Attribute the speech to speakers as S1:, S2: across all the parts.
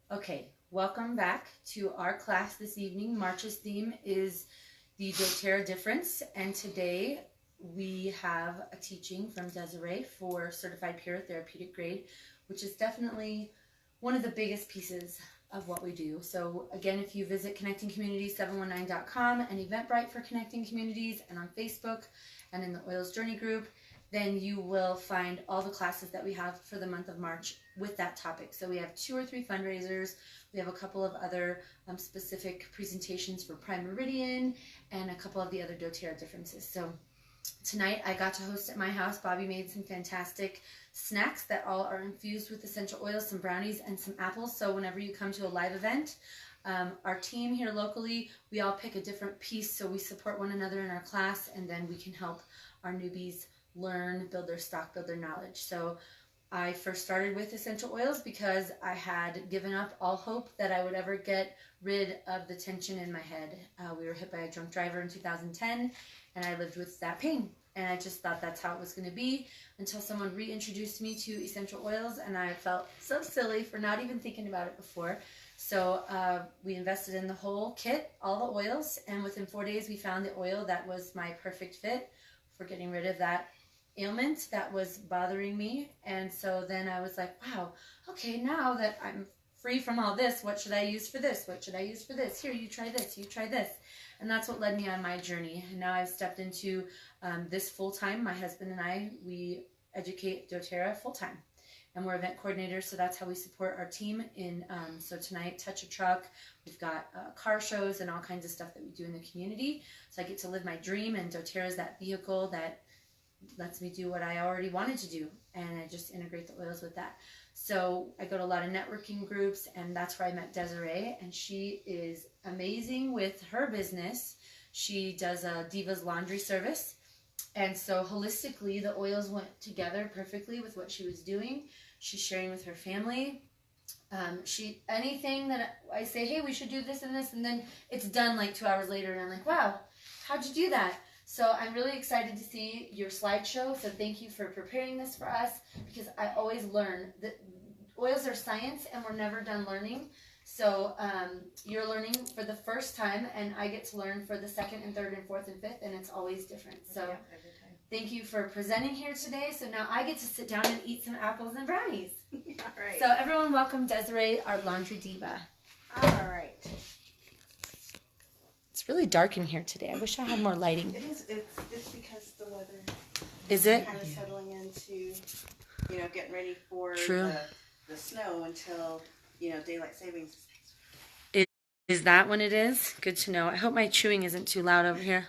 S1: Okay, welcome back to our class this evening. March's theme is the doTERRA difference, and today we have a teaching from Desiree for Certified Pure Therapeutic Grade, which is definitely one of the biggest pieces of what we do. So again, if you visit connectingcommunities719.com and Eventbrite for Connecting Communities, and on Facebook and in the Oils Journey group, then you will find all the classes that we have for the month of March with that topic. So we have 2 or 3 fundraisers. We have a couple of other specific presentations for Prime Meridian and a couple of the other doTERRA differences. So tonight I got to host at my house. Bobby made some fantastic snacks that all are infused with essential oils, some brownies and some apples. So whenever you come to a live event, our team here locally, we all pick a different piece, so we support one another in our class, and then we can help our newbies learn, build their stock, build their knowledge. So I first started with essential oils because I had given up all hope that I would ever get rid of the tension in my head. We were hit by a drunk driver in 2010, and I lived with that pain. And I just thought that's how it was going to be until someone reintroduced me to essential oils, and I felt so silly for not even thinking about it before. So we invested in the whole kit, all the oils, and within 4 days we found the oil that was my perfect fit for getting rid of that ailment that was bothering me. And so then I was like, wow, okay, now that I'm free from all this, what should I use for this? What should I use for this? Here, you try this, you try this. And that's what led me on my journey. And now I've stepped into this full-time. My husband and I, we educate doTERRA full-time. And we're event coordinators, so that's how we support our team. So tonight, Touch a Truck, we've got car shows and all kinds of stuff that we do in the community. So I get to live my dream, and doTERRA is that vehicle that lets me do what I already wanted to do, and I just integrate the oils with that. So I go to a lot of networking groups, and that's where I met Desiree, and she is amazing with her business. She does a Diva's laundry service, and so holistically the oils went together perfectly with what she was doing. She's sharing with her family. Anything that I say, hey, we should do this and this, and then it's done like 2 hours later, and I'm like, wow, how'd you do that? So I'm really excited to see your slideshow. So thank you for preparing this for us, because I always learn that oils are science and we're never done learning. So you're learning for the first time, and I get to learn for the second and third and fourth and fifth, and it's always different. So yeah, every time. Thank you for presenting here today. So now I get to sit down and eat some apples and brownies. All right. So everyone welcome Desiree, our laundry diva.
S2: All right.
S1: It's really dark in here today. I wish I had more lighting.
S2: It is. It's because the weather
S1: is it
S2: kind of settling into, getting ready for the snow until, daylight savings.
S1: Is that when it is? Good to know. I hope my chewing isn't too loud over here.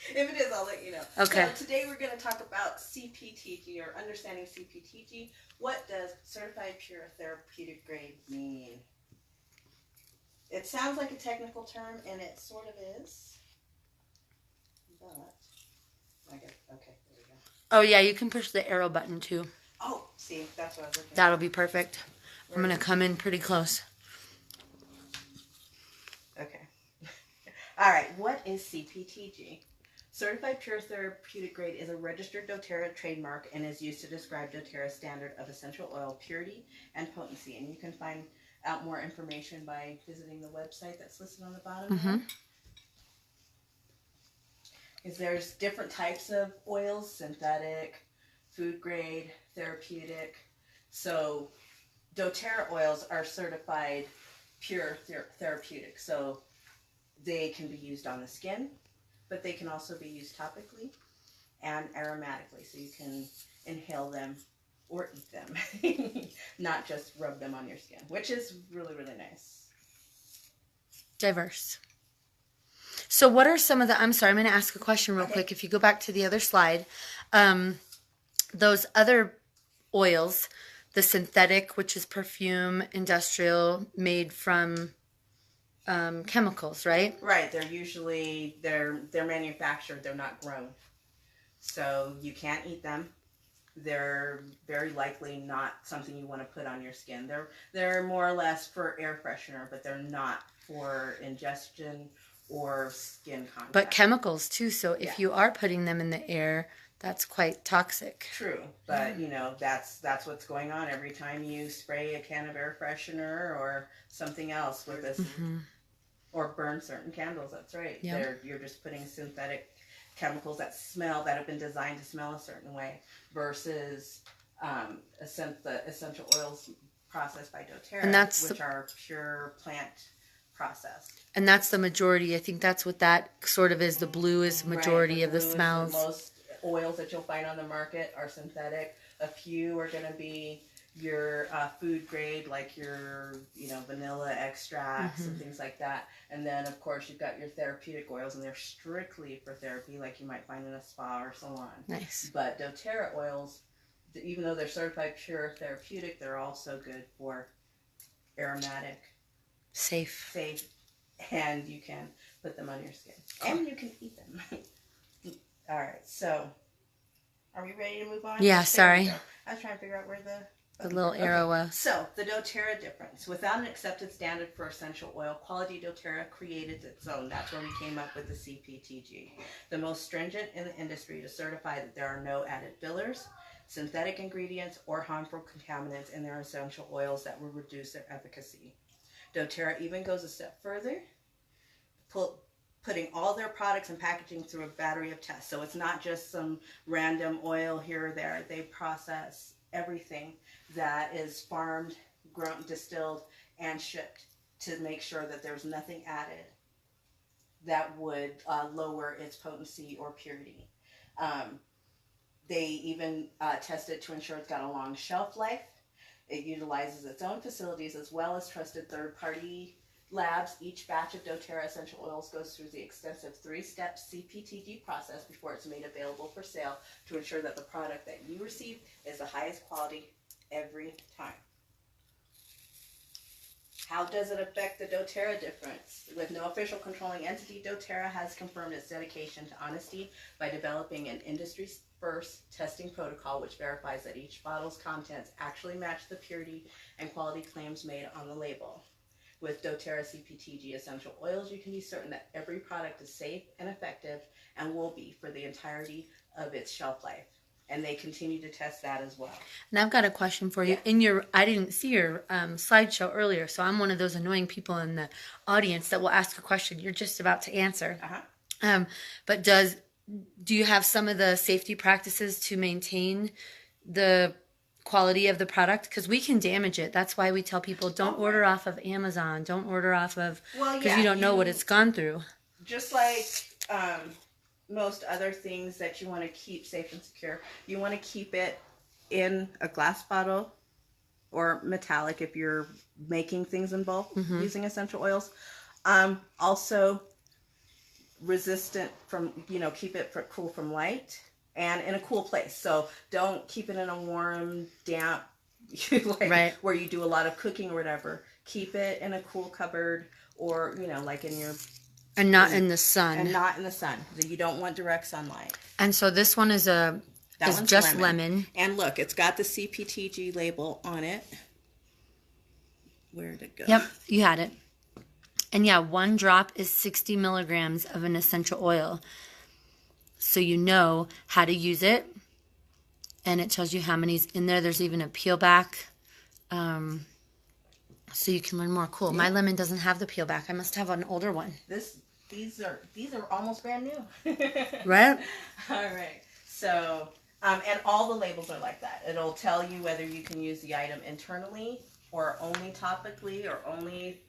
S2: If it is, I'll let you know.
S1: Okay.
S2: So today we're going to talk about CPTG, or understanding CPTG. What does Certified Pure Therapeutic Grade mean? It sounds like a technical term, and it sort of is. But I guess, okay, there we go.
S1: Oh yeah, you can push the arrow button too.
S2: Oh, see, that's what I was looking
S1: That'll be perfect. I'm going to come in pretty close.
S2: Okay. All right, what is CPTG? Certified Pure Therapeutic Grade is a registered doTERRA trademark and is used to describe doTERRA's standard of essential oil purity and potency. And you can find out more information by visiting the website that's listed on the bottom.
S1: Mm-hmm.
S2: Because there's different types of oils: synthetic, food grade, therapeutic. So doTERRA oils are certified pure therapeutic. So they can be used on the skin, but they can also be used topically and aromatically. So you can inhale them or eat them, not just rub them on your skin, which is really, really nice.
S1: Diverse. So what are some of the, I'm sorry, I'm going to ask a question real quick. If you go back to the other slide, those other oils, the synthetic, which is perfume, industrial, made from chemicals, right?
S2: Right. They're usually, they're manufactured. They're not grown. So you can't eat them. They're very likely not something you want to put on your skin. They're more or less for air freshener, but they're not for ingestion or skin contact.
S1: But chemicals too. So if you are putting them in the air, that's quite toxic.
S2: True, but you know, that's what's going on every time you spray a can of air freshener or something else with this, or burn certain candles. That's right.
S1: Yep.
S2: You're just putting synthetic chemicals that have been designed to smell a certain way, versus the essential oils processed by doTERRA,
S1: and that's
S2: which are pure plant processed.
S1: And that's the majority. I think that's what that sort of is. The blue is majority
S2: Right,
S1: of the smells.
S2: Most oils that you'll find on the market are synthetic. A few are going to be your food grade, like your vanilla extracts and things like that. And then of course you've got your therapeutic oils, and they're strictly for therapy, like you might find in a spa or salon.
S1: Nice.
S2: But doTERRA oils, even though they're certified pure therapeutic, they're also good for aromatic,
S1: safe,
S2: and you can put them on your skin, and you can eat them. All right, so are we ready to move on?
S1: Yeah, sorry.
S2: I was trying to figure out where the
S1: little arrow was.
S2: So, the doTERRA difference. Without an accepted standard for essential oil quality, doTERRA created its own. That's where we came up with the CPTG, the most stringent in the industry to certify that there are no added fillers, synthetic ingredients, or harmful contaminants in their essential oils that will reduce their efficacy. doTERRA even goes a step further, putting all their products and packaging through a battery of tests. So it's not just some random oil here or there. They process everything that is farmed, grown, distilled, and shipped to make sure that there's nothing added that would lower its potency or purity. They even test it to ensure it's got a long shelf life. It utilizes its own facilities as well as trusted third-party labs. Each batch of doTERRA essential oils goes through the extensive 3-step CPTG process before it's made available for sale to ensure that the product that you receive is the highest quality every time. How does it affect the doTERRA difference? With no official controlling entity, doTERRA has confirmed its dedication to honesty by developing an industry-first testing protocol which verifies that each bottle's contents actually match the purity and quality claims made on the label. With doTERRA CPTG essential oils, you can be certain that every product is safe and effective and will be for the entirety of its shelf life. And they continue to test that as well.
S1: And I've got a question for you.
S2: Yeah.
S1: I didn't see your slideshow earlier, so I'm one of those annoying people in the audience that will ask a question you're just about to answer. But do you have some of the safety practices to maintain the quality of the product? Because we can damage it. That's why we tell people don't order off of Amazon. Don't order off of, because you don't know what it's gone through.
S2: Just like most other things that you want to keep safe and secure, you want to keep it in a glass bottle or metallic if you're making things in bulk using essential oils. Also resistant from, keep it cool from light and in a cool place. So don't keep it in a warm, damp, where you do a lot of cooking or whatever. Keep it in a cool cupboard or, like in your...
S1: And not in the sun.
S2: And not in the sun. You don't want direct sunlight.
S1: And so this one is just lemon.
S2: And look, it's got the CPTG label on it. Where'd it go?
S1: Yep, you had it. And yeah, 1 drop is 60 milligrams of an essential oil. So you know how to use it. And it tells you how many's in there. There's even a peel back. So you can learn more. Cool. Yeah. My lemon doesn't have the peel back. I must have an older one.
S2: These are almost brand new.
S1: Right?
S2: All right. So, and all the labels are like that. It'll tell you whether you can use the item internally or only topically or only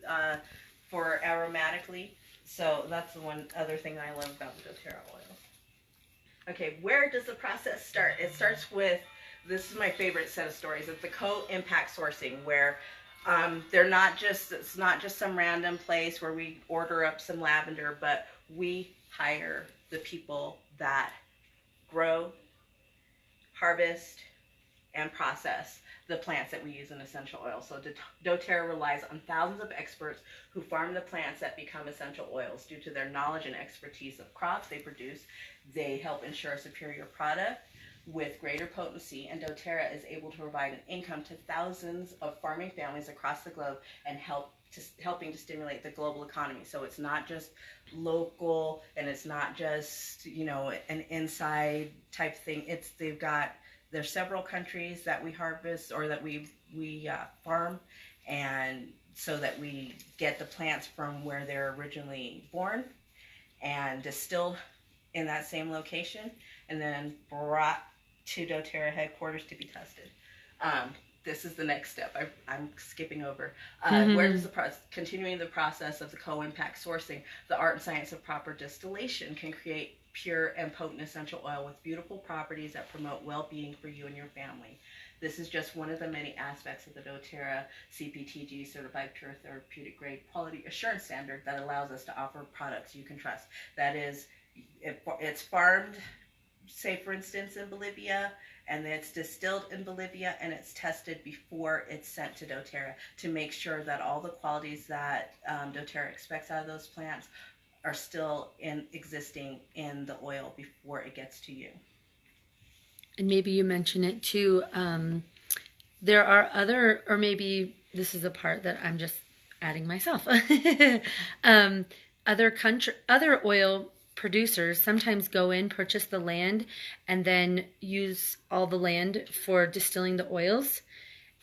S2: for aromatically. So that's the one other thing I love about the doTERRA oil. Okay, where does the process start? It starts with, this is my favorite set of stories. It's the co-impact sourcing, where it's not just some random place where we order up some lavender, but we hire the people that grow, harvest, and process the plants that we use in essential oils. So doTERRA relies on thousands of experts who farm the plants that become essential oils. Due to their knowledge and expertise of crops they produce, they help ensure a superior product with greater potency, and doTERRA is able to provide an income to thousands of farming families across the globe and helping to stimulate the global economy. So it's not just local, and it's not just, you know, an inside type thing. There's several countries that we harvest or that we farm, and so that we get the plants from where they're originally born and distilled in that same location, and then brought to doTERRA headquarters to be tested. This is the next step. I'm skipping over. Where does continuing the process of the co-impact sourcing, the art and science of proper distillation can create pure and potent essential oil with beautiful properties that promote well-being for you and your family. This is just one of the many aspects of the doTERRA CPTG certified pure therapeutic grade quality assurance standard that allows us to offer products you can trust. That is, it's farmed, say for instance in Bolivia, and it's distilled in Bolivia, and it's tested before it's sent to doTERRA to make sure that all the qualities that doTERRA expects out of those plants are still existing in the oil before it gets to you.
S1: And maybe you mention it too. There are other, or maybe this is a part that I'm just adding myself. Other oil producers sometimes go in, purchase the land, and then use all the land for distilling the oils.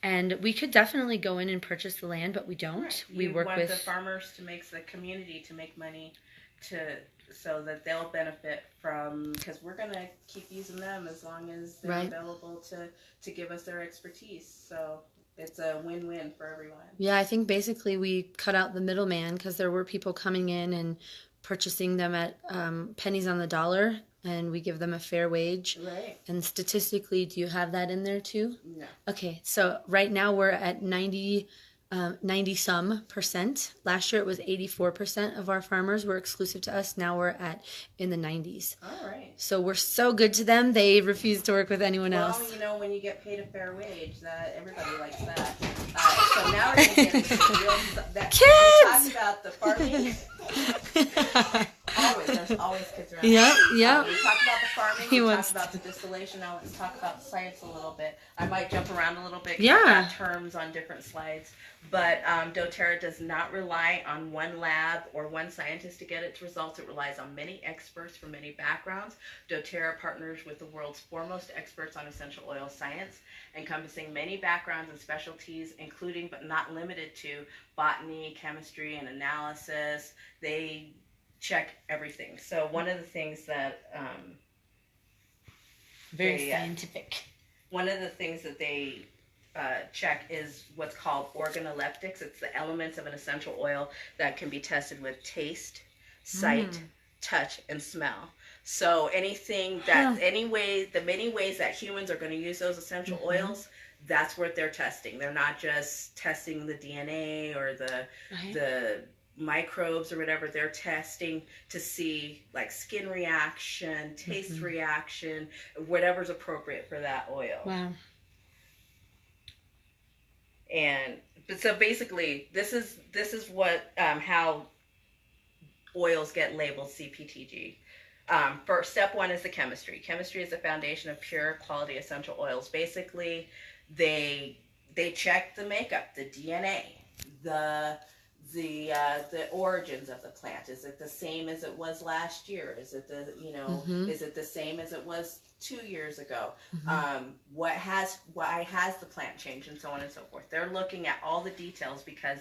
S1: And we could definitely go in and purchase the land, but we don't.
S2: Right.
S1: We work with
S2: the farmers to make the community to make money so that they'll benefit from, because we're going to keep using them as long as they're available to give us their expertise. So it's a win-win for everyone.
S1: Yeah, I think basically we cut out the middleman, because there were people coming in and purchasing them at pennies on the dollar, and we give them a fair wage.
S2: Right.
S1: And statistically, do you have that in there too?
S2: No.
S1: Okay, so right now we're at 90 some percent. Last year it was 84% of our farmers were exclusive to us. Now we're in the 90s.
S2: All right.
S1: So we're so good to them, they refuse to work with anyone else.
S2: Well, you know, when you get paid a fair wage, that everybody likes that. So now we're going to get into the real
S1: kids!
S2: We talked about the farming. There's always kids around.
S1: Yeah.
S2: We talked about the farming. We talked about the distillation. Now let's talk about the science a little bit. I might jump around a little bit.
S1: Yeah.
S2: I've got terms on different slides. But doTERRA does not rely on one lab or one scientist to get its results. It relies on many experts from many backgrounds. doTERRA partners with the world's foremost experts on essential oil science, encompassing many backgrounds and specialties, including but not limited to botany, chemistry, and analysis. They check everything. So one of the things that
S1: very scientific.
S2: One of the things that they check is what's called organoleptics. It's the elements of an essential oil that can be tested with taste, sight, touch, and smell. So anything that, the many ways that humans are going to use those essential oils, that's what they're testing. They're not just testing the DNA or the microbes or whatever. They're testing to see like skin reaction, taste reaction, whatever's appropriate for that oil.
S1: Wow.
S2: But so basically, this is what how oils get labeled CPTG. First, step one is the chemistry. Chemistry is the foundation of pure quality essential oils. Basically, they check the makeup, the DNA, the origins of the plant. Is it the same as it was last year? Is it is it the same as it was 2 years ago? Why has the plant changed, and so on and so forth. They're looking at all the details, because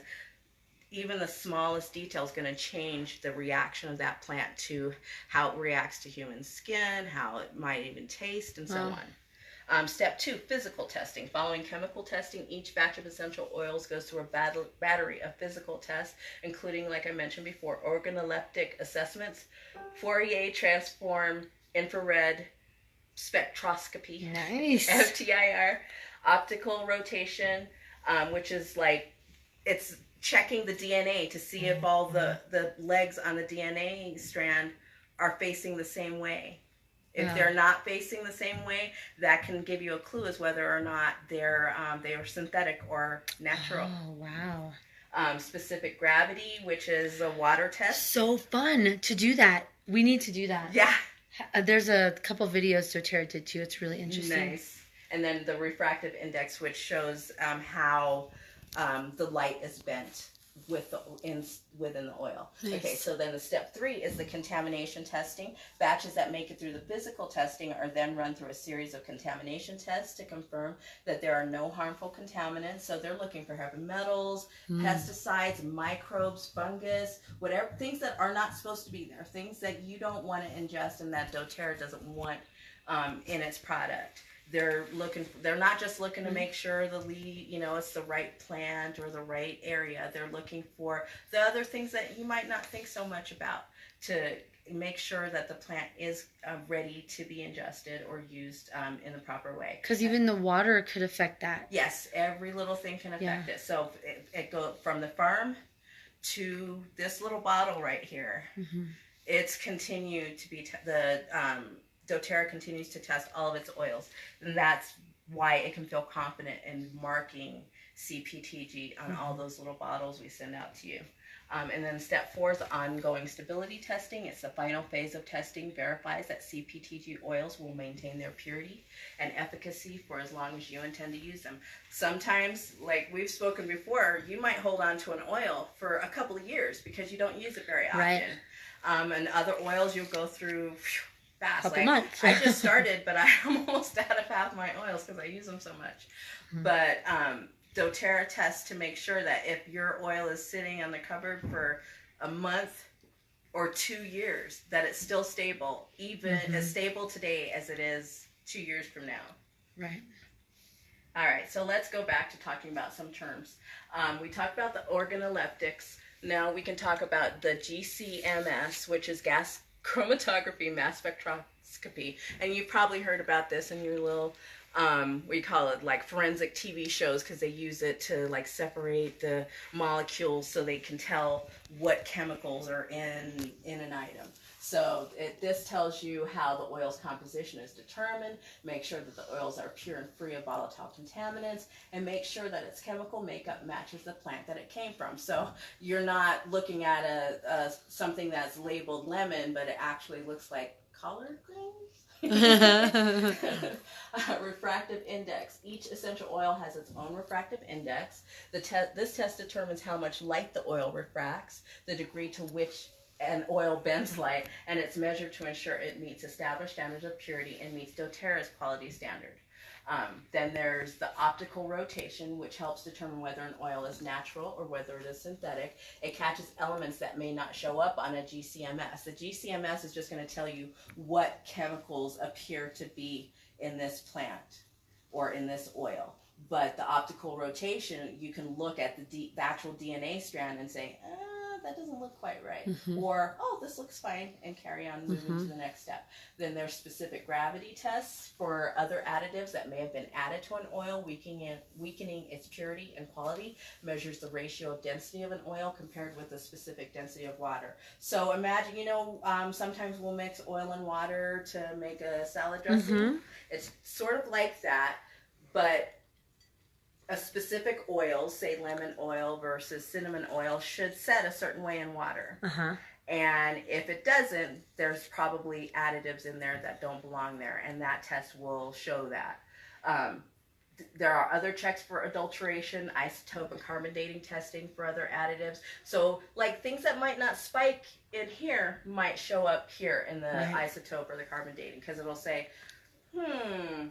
S2: even the smallest detail is going to change the reaction of that plant to how it reacts to human skin, how it might even taste, and so on. Step two, physical testing. Following chemical testing, each batch of essential oils goes through a battery of physical tests, including, like I mentioned before, organoleptic assessments, Fourier transform, infrared spectroscopy,
S1: nice,
S2: FTIR, optical rotation, which is like, it's checking the DNA to see if all the legs on the DNA strand are facing the same way. If they're not facing the same way, that can give you a clue as whether or not they are synthetic or natural.
S1: Oh, wow.
S2: Specific gravity, which is a water test.
S1: So fun to do that. We need to do that.
S2: Yeah.
S1: There's a couple videos doTERRA did too. It's really interesting.
S2: Nice. And then the refractive index, which shows how the light is bent within the oil.
S1: Nice.
S2: Okay, so then the step 3 is the contamination testing. Batches that make it through the physical testing are then run through a series of contamination tests to confirm that there are no harmful contaminants. So they're looking for heavy metals, pesticides, microbes, fungus, whatever, things that are not supposed to be there, things that you don't want to ingest and that doTERRA doesn't want in its product. They're not just looking to make sure the lead, it's the right plant or the right area. They're looking for the other things that you might not think so much about to make sure that the plant is ready to be ingested or used in the proper way.
S1: Because even the water could affect that.
S2: Yes, every little thing can affect it. So it goes from the farm to this little bottle right here. It's continued to be doTERRA continues to test all of its oils, and that's why it can feel confident in marking CPTG on all those little bottles we send out to you. And then step 4 is ongoing stability testing. It's the final phase of testing, verifies that CPTG oils will maintain their purity and efficacy for as long as you intend to use them. Sometimes, like we've spoken before, you might hold on to an oil for a couple of years because you don't use it very often.
S1: Right.
S2: And other oils you'll go through fast.
S1: Couple months.
S2: I just started, but I'm almost out of half my oils because I use them so much. But doTERRA tests to make sure that if your oil is sitting on the cupboard for a month or 2 years, that it's still stable, even as stable today as it is 2 years from now.
S1: Right.
S2: All right, so let's go back to talking about some terms. We talked about the organoleptics. Now we can talk about the GCMS, which is gas chromatography mass spectroscopy. And you've probably heard about this in your little we call it like forensic TV shows, because they use it to like separate the molecules so they can tell what chemicals are in an item. So this tells you how the oil's composition is determined, make sure that the oils are pure and free of volatile contaminants, and make sure that its chemical makeup matches the plant that it came from. So you're not looking at something that's labeled lemon, but it actually looks like collard greens. Refractive index. Each essential oil has its own refractive index. This test determines how much light the oil refracts, the degree to which an oil bends light, and it's measured to ensure it meets established standards of purity and meets doTERRA's quality standard. Then there's the optical rotation, which helps determine whether an oil is natural or whether it is synthetic. It catches elements that may not show up on a GCMS. The GCMS is just going to tell you what chemicals appear to be in this plant or in this oil. But the optical rotation, you can look at the actual DNA strand and say, that doesn't look quite right. Or, oh, this looks fine, and carry on moving to the next step. Then there's specific gravity tests for other additives that may have been added to an oil, weakening its purity and quality. Measures the ratio of density of an oil compared with the specific density of water. So imagine, sometimes we'll mix oil and water to make a salad dressing. It's sort of like that, but a specific oil, say lemon oil versus cinnamon oil, should set a certain way in water. And if it doesn't, there's probably additives in there that don't belong there, and that test will show that. There are other checks for adulteration, isotope and carbon dating testing for other additives. So like things that might not spike in here might show up here in the isotope or the carbon dating, because it'll say,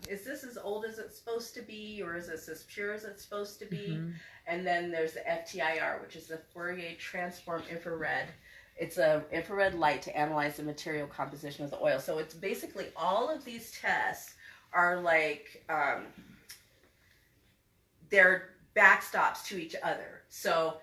S2: is this as old as it's supposed to be, or is this as pure as it's supposed to be? And then there's the FTIR, which is the Fourier Transform Infrared. It's an infrared light to analyze the material composition of the oil. So it's basically all of these tests are like, they're backstops to each other. So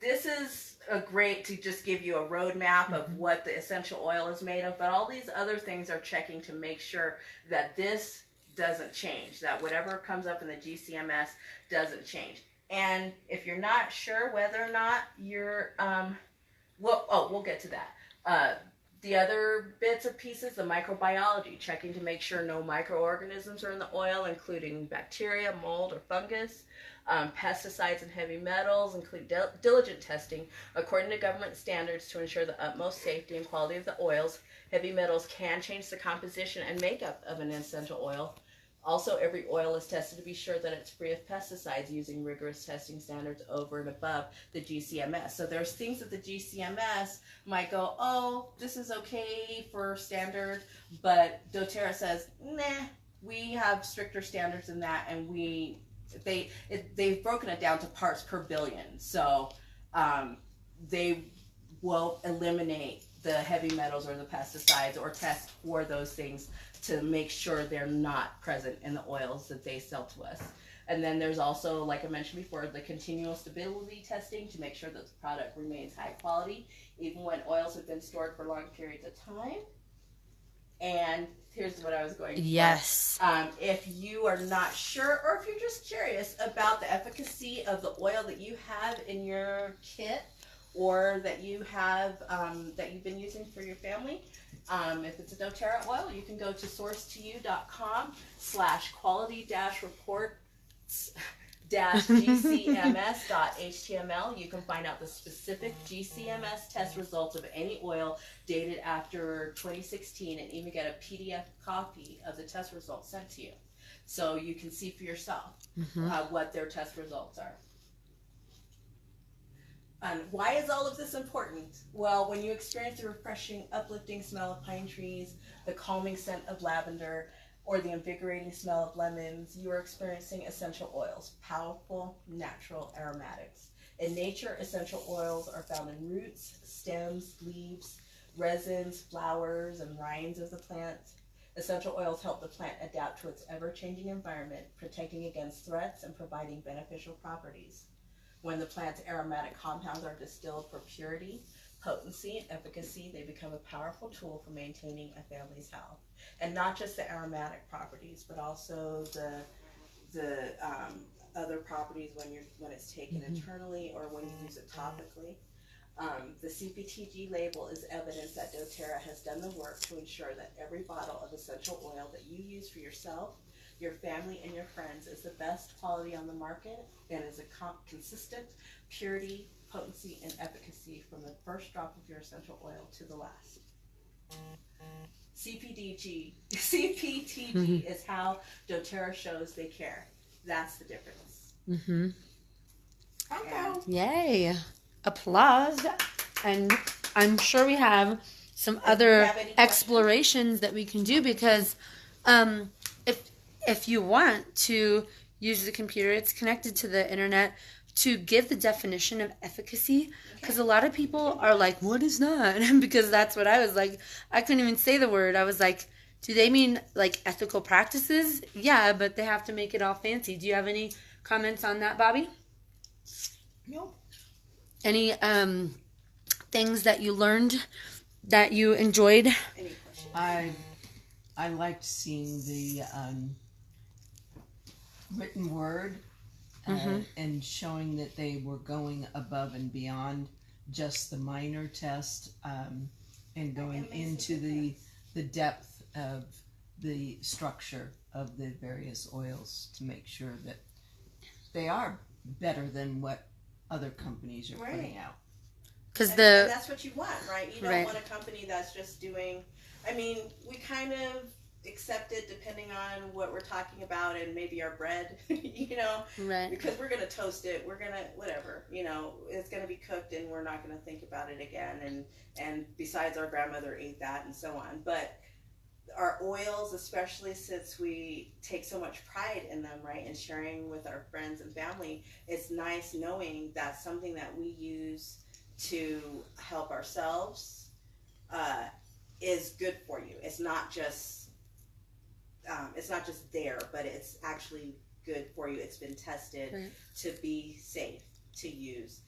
S2: this is great to just give you a roadmap of what the essential oil is made of, but all these other things are checking to make sure that this doesn't change, that whatever comes up in the GCMS doesn't change. And if you're not sure whether or not you're, we'll get to that. The other bits and pieces, the microbiology, checking to make sure no microorganisms are in the oil, including bacteria, mold, or fungus. Pesticides and heavy metals include diligent testing according to government standards to ensure the utmost safety and quality of the oils. Heavy metals can change the composition and makeup of an essential oil. Also, every oil is tested to be sure that it's free of pesticides using rigorous testing standards over and above the GCMS. So there's things that the GCMS might go, oh, this is okay for standard, but doTERRA says, nah, we have stricter standards than that, and they've broken it down to parts per billion. So they will eliminate the heavy metals or the pesticides or test for those things to make sure they're not present in the oils that they sell to us. And then there's also, like I mentioned before, the continual stability testing to make sure that the product remains high quality, even when oils have been stored for long periods of time. And here's what I was going to say.
S1: Yes.
S2: If you are not sure, or if you're just curious about the efficacy of the oil that you have in your kit, or that you have that you've been using for your family, if it's a doTERRA oil, you can go to sourcetoyou.com/quality-reports-gcms.html. You can find out the specific GCMS test results of any oil dated after 2016 and even get a PDF copy of the test results sent to you. So you can see for yourself what their test results are. Why is all of this important? Well, when you experience the refreshing, uplifting smell of pine trees, the calming scent of lavender, or the invigorating smell of lemons, you are experiencing essential oils, powerful, natural aromatics. In nature, essential oils are found in roots, stems, leaves, resins, flowers, and rinds of the plant. Essential oils help the plant adapt to its ever-changing environment, protecting against threats and providing beneficial properties. When the plant's aromatic compounds are distilled for purity, potency, and efficacy, they become a powerful tool for maintaining a family's health. And not just the aromatic properties, but also the other properties when it's taken internally or when you use it topically. The CPTG label is evidence that doTERRA has done the work to ensure that every bottle of essential oil that you use for yourself, your family, and your friends is the best quality on the market and is a consistent purity, potency, and efficacy from the first drop of your essential oil to the last. CPTG is how doTERRA shows they care. That's the difference.
S1: Yay. Applause. And I'm sure we have some other explorations that we can do, because if you want to use the computer, it's connected to the internet, to give the definition of efficacy, because a lot of people are like, what is that? Because that's what I was like. I couldn't even say the word. I was like, do they mean like ethical practices? Yeah, but they have to make it all fancy. Do you have any comments on that, Bobby?
S3: Nope.
S1: Any things that you learned that you enjoyed?
S2: Any questions?
S3: I liked seeing the written word and showing that they were going above and beyond just the minor test and going into the depth of the structure of the various oils to make sure that they are better than what other companies are putting out.
S1: Because
S2: and that's what you want, right? You don't want a company that's just doing, I mean, we kind of accept it depending on what we're talking about and maybe our bread, you know, because we're going to toast it, we're going to, whatever, you know, it's going to be cooked and we're not going to think about it again. And besides, our grandmother ate that and so on. But our oils, especially since we take so much pride in them, right, and sharing with our friends and family, it's nice knowing that something that we use to help ourselves is good for you. It's not just there, but it's actually good for you. It's been tested to be safe to use.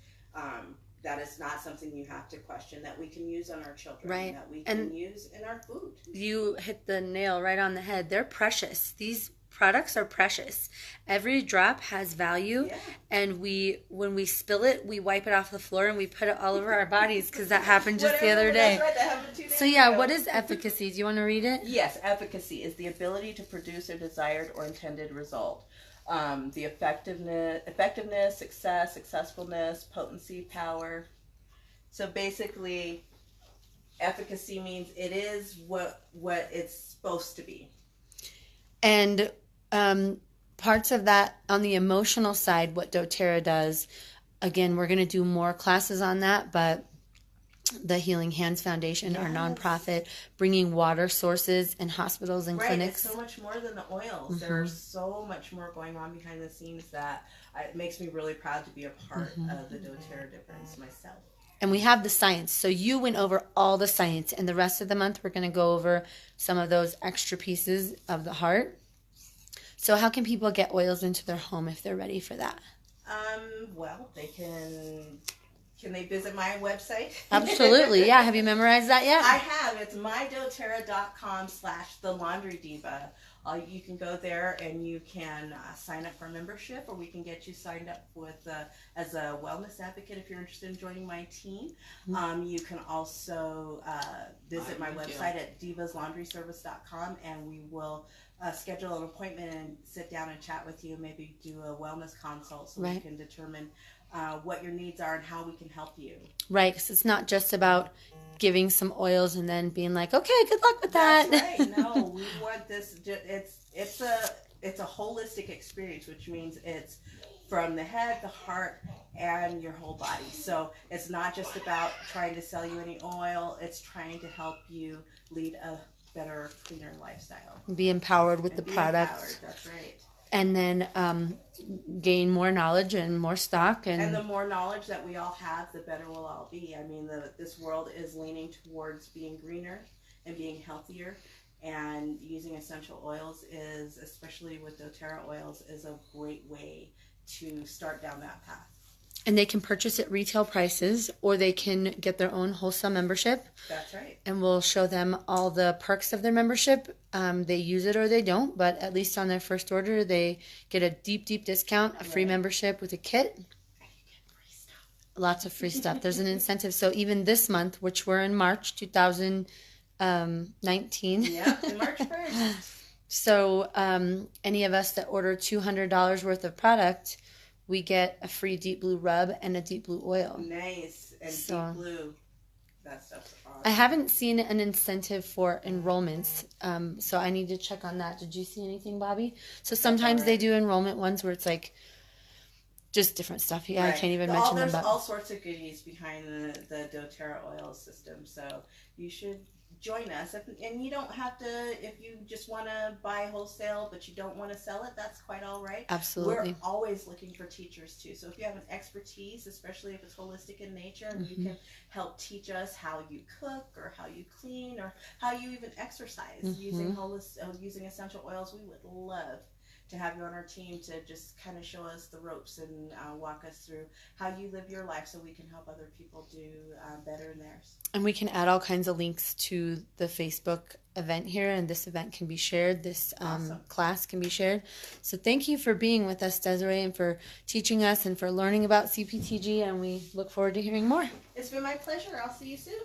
S2: That is not something you have to question, that we can use on our children, that we can use in our food. You
S1: hit the nail right on the head. They're precious. These products are precious. Every drop has value, and when we spill it, we wipe it off the floor and we put it all over our bodies, because that happened just the other day.
S2: That's right, that happened 2 days
S1: So
S2: ago.
S1: what is efficacy? Do you want to read it?
S2: Yes, efficacy is the ability to produce a desired or intended result. the effectiveness, success, successfulness, potency, power. So basically, efficacy means it is what it's supposed to be.
S1: And parts of that on the emotional side, what doTERRA does, again, we're going to do more classes on that, but the Healing Hands Foundation, our nonprofit, bringing water sources in hospitals and clinics.
S2: It's so much more than the oils. There's so much more going on behind the scenes that it makes me really proud to be a part of the doTERRA difference myself.
S1: And we have the science. So you went over all the science, and the rest of the month we're going to go over some of those extra pieces of the heart. So how can people get oils into their home if they're ready for that?
S2: Well, they can they visit my website?
S1: Absolutely, yeah. Have you memorized that yet?
S2: I have. It's mydoterra.com/thelaundrydiva. You can go there and you can sign up for a membership, or we can get you signed up with as a wellness advocate if you're interested in joining my team. You can also visit my website at divaslaundryservice.com, and we will schedule an appointment and sit down and chat with you, maybe do a wellness consult so we can determine what your needs are and how we can help you.
S1: Right, because it's not just about giving some oils and then being like, okay, good luck with that.
S2: That's right. No, we want this. It's a holistic experience, which means it's from the head, the heart, and your whole body. So it's not just about trying to sell you any oil. It's trying to help you lead a better, cleaner lifestyle.
S1: Be empowered with the product.
S2: That's right.
S1: And then gain more knowledge and more stock.
S2: And the more knowledge that we all have, the better we'll all be. I mean, this world is leaning towards being greener and being healthier. And using essential oils is, especially with doTERRA oils, is a great way to start down that path.
S1: And they can purchase at retail prices, or they can get their own wholesale membership.
S2: That's right.
S1: And we'll show them all the perks of their membership. They use it or they don't, but at least on their first order, they get a deep, deep discount, a free membership with a kit.
S2: And you get free stuff.
S1: Lots of free stuff. There's an incentive. So even this month, which we're in March 2019.
S2: Yeah, in March 1st.
S1: So any of us that order $200 worth of product, we get a free deep blue rub and a deep blue oil.
S2: Nice. And deep blue. That stuff's awesome.
S1: I haven't seen an incentive for enrollments, so I need to check on that. Did you see anything, Bobby? So sometimes they do enrollment ones where it's like just different stuff. Yeah, I can't even mention them.
S2: There's all sorts of goodies behind the doTERRA oil system, so you should join us. And you don't have to, if you just want to buy wholesale but you don't want to sell it, that's quite all right.
S1: Absolutely.
S2: We're always looking for teachers too. So if you have an expertise, especially if it's holistic in nature, and you can help teach us how you cook or how you clean or how you even exercise using essential oils, we would love to have you on our team to just kind of show us the ropes and walk us through how you live your life so we can help other people do better in theirs.
S1: And we can add all kinds of links to the Facebook event here, and this event can be shared. This class can be shared. So thank you for being with us, Desiree, and for teaching us and for learning about CPTG, and we look forward to hearing more.
S2: It's been my pleasure. I'll see you soon.